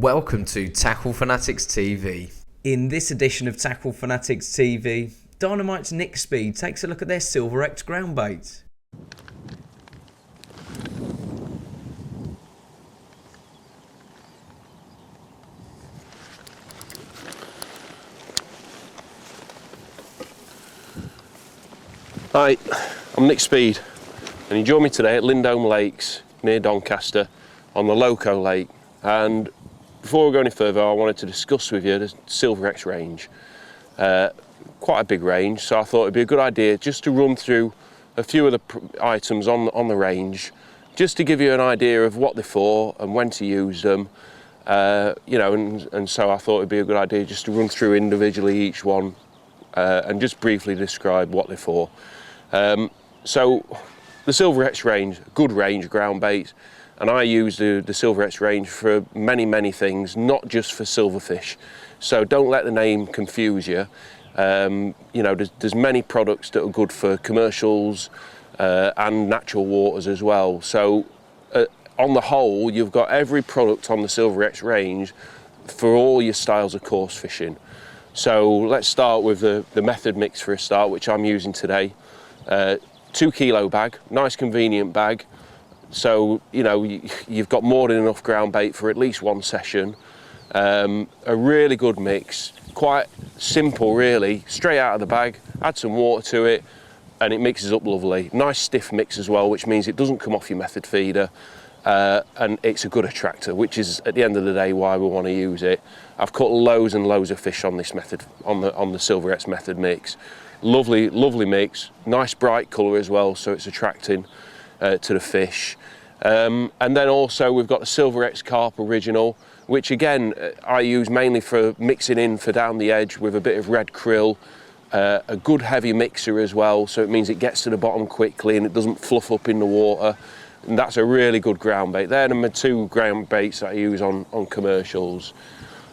Welcome to Tackle Fanatics TV. In this edition of Tackle Fanatics TV, Dynamite's Nick Speed takes a look at their Silver X Groundbait. Hi, I'm Nick Speed and you join me today at Lindome Lakes near Doncaster on the Loco Lake. And before we go any further, I wanted to discuss with you the Silver X range. Quite a big range, so I thought it'd be a good idea just to run through a few of the items on the range, just to give you an idea of what they're for and when to use them. And so I thought it'd be a good idea just to run through individually each one and just briefly describe what they're for. So the Silver X range, good range of ground baits, and I use the Silver X range for many things, not just for silverfish. So don't let the name confuse you. There's many products that are good for commercials and natural waters as well. So on the whole, you've got every product on the Silver X range for all your styles of coarse fishing. So let's start with the method mix for a start, which I'm using today. 2 kilo bag, nice convenient bag. So, you've got more than enough ground bait for at least one session. A really good mix, quite simple really, straight out of the bag, add some water to it and it mixes up lovely. Nice stiff mix as well, which means it doesn't come off your method feeder. And it's a good attractor, which is at the end of the day why we want to use it. I've caught loads and loads of fish on this method, on the Silver X method mix. Lovely mix, nice bright colour as well, so it's attracting to the fish. And then also we've got the Silver X Carp Original, which again I use mainly for mixing in for down the edge with a bit of red krill. A good heavy mixer as well, so it means it gets to the bottom quickly and it doesn't fluff up in the water. And that's a really good ground bait. They're my 2 ground baits that I use on commercials.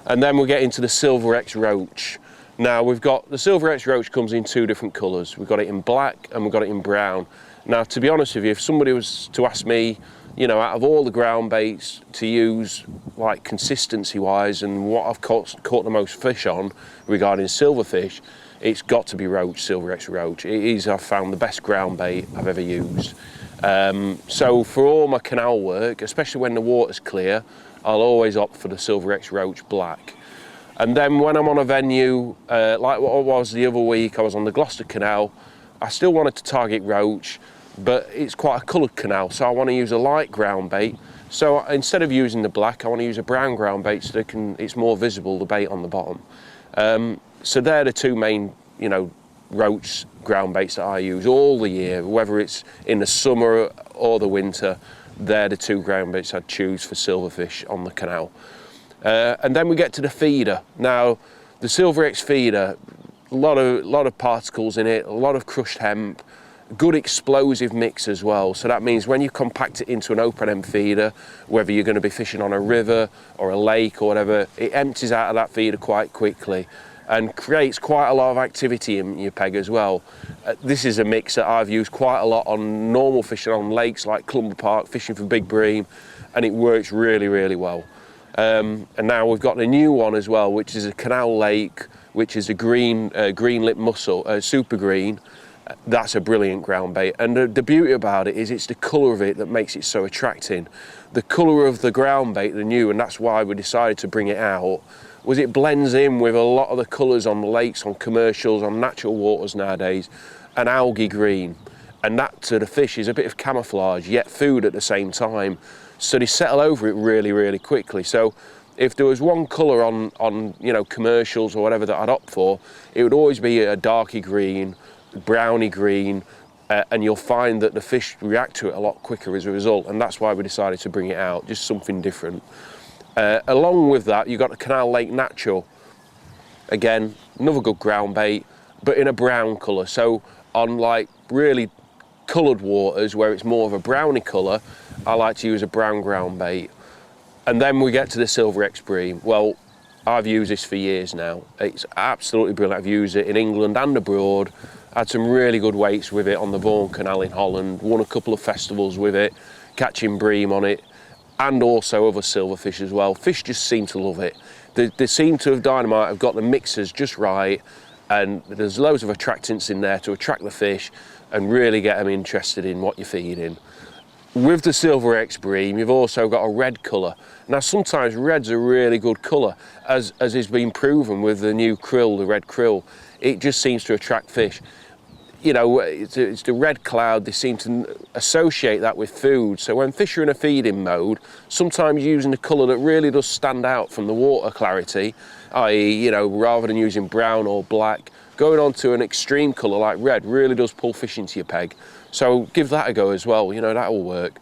And then we'll get into the Silver X Roach. Now we've got the Silver X Roach comes in 2 different colours. We've got it in black and we've got it in brown. Now to be honest with you, if somebody was to ask me, out of all the ground baits to use like consistency wise and what I've caught the most fish on regarding silverfish, it's got to be Roach, Silver X Roach. It is, I've found, the best ground bait I've ever used. So for all my canal work, especially when the water's clear, I'll always opt for the Silver X Roach Black. And then when I'm on a venue, like what I was the other week, I was on the Gloucester Canal, I still wanted to target Roach, but it's quite a coloured canal, so I want to use a light ground bait. So instead of using the black, I want to use a brown ground bait so it's more visible, the bait on the bottom. So they're the 2 main, Roach ground baits that I use all the year, whether it's in the summer or the winter. They're the 2 ground baits I'd choose for silverfish on the canal. And then we get to the feeder. Now the Silver X feeder, a lot of particles in it, a lot of crushed hemp, good explosive mix as well. So that means when you compact it into an open end feeder, whether you're going to be fishing on a river or a lake or whatever, it empties out of that feeder quite quickly and creates quite a lot of activity in your peg as well. This is a mix that I've used quite a lot on normal fishing on lakes like Clumber Park, fishing for big bream, and it works really well. And now we've got a new one as well, which is a Canal lake, which is a green lip mussel, super green. That's a brilliant ground bait, and the beauty about it is it's the colour of it that makes it so attracting. The colour of the ground bait, the new, and that's why we decided to bring it out, was it blends in with a lot of the colours on the lakes, on commercials, on natural waters nowadays, an algae green. And that to the fish is a bit of camouflage, yet food at the same time. So they settle over it really quickly. So if there was one colour on commercials or whatever that I'd opt for, it would always be a darky green, browny green, and you'll find that the fish react to it a lot quicker as a result, and that's why we decided to bring it out, just something different. Along with that, you've got the Canal Lake Natural. Again, another good ground bait, but in a brown colour. So on like really coloured waters where it's more of a browny colour, I like to use a brown ground bait. And then we get to the Silver X Bream. Well, I've used this for years now. It's absolutely brilliant. I've used it in England and abroad. Had some really good weights with it on the Vaughan Canal in Holland, won a couple of festivals with it, catching bream on it. and also other silverfish as well. Fish just seem to love it. They seem to have, Dynamite have got the mixers just right, and there's loads of attractants in there to attract the fish and really get them interested in what you're feeding. With the Silver X Bream, you've also got a red colour. Now sometimes red's a really good colour, as has been proven with the new krill, the red krill. It just seems to attract fish. You know, it's the red cloud, they seem to associate that with food. So when fish are in a feeding mode, sometimes using a colour that really does stand out from the water clarity, i.e., you know, rather than using brown or black, going on to an extreme colour like red really does pull fish into your peg. So give that a go as well, you know, that'll work.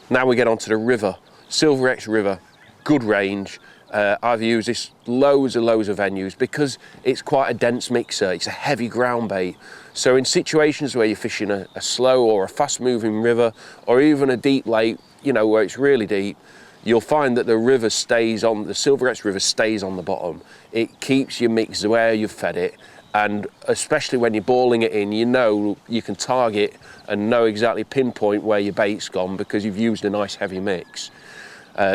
Now we get onto the river. Silver X River, good range. I've used this loads of venues because it's quite a dense mixer. It's a heavy ground bait. So in situations where you're fishing a slow or a fast moving river, or even a deep lake, you know, where it's really deep, you'll find that the river stays on, the Silver X River stays on the bottom. It keeps your mix where you've fed it, and especially when you're balling it in, you know you can target and know exactly pinpoint where your bait's gone because you've used a nice heavy mix.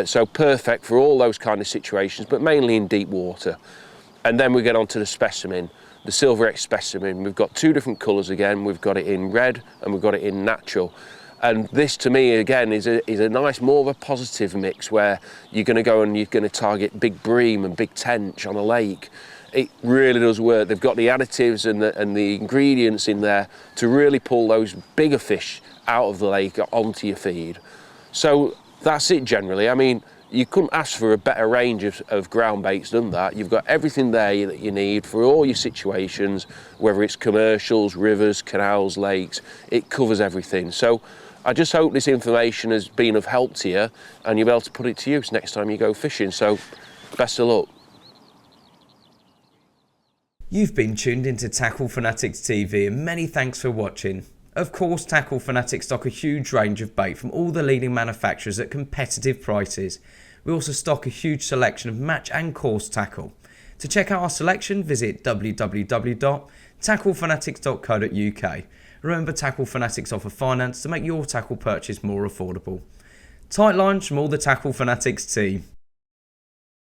So perfect for all those kind of situations, but mainly in deep water. And then we get onto the specimen, the Silver X specimen. We've got two different colours again. We've got it in red and we've got it in natural. And this to me again is a nice, more of a positive mix where you're going to go and you're going to target big bream and big tench on a lake. It really does work. They've got the additives and the ingredients in there to really pull those bigger fish out of the lake onto your feed. So that's it generally. I mean, you couldn't ask for a better range of ground baits than that. You've got everything there that you need for all your situations, whether it's commercials, rivers, canals, lakes, it covers everything. So I just hope this information has been of help to you and you'll be able to put it to use next time you go fishing. So best of luck. You've been tuned into Tackle Fanatics TV and many thanks for watching. Of course, Tackle Fanatics stock a huge range of bait from all the leading manufacturers at competitive prices. We also stock a huge selection of match and course tackle. To check out our selection, visit www.tacklefanatics.co.uk. Remember, Tackle Fanatics offer finance to make your tackle purchase more affordable. Tight lines from all the Tackle Fanatics team.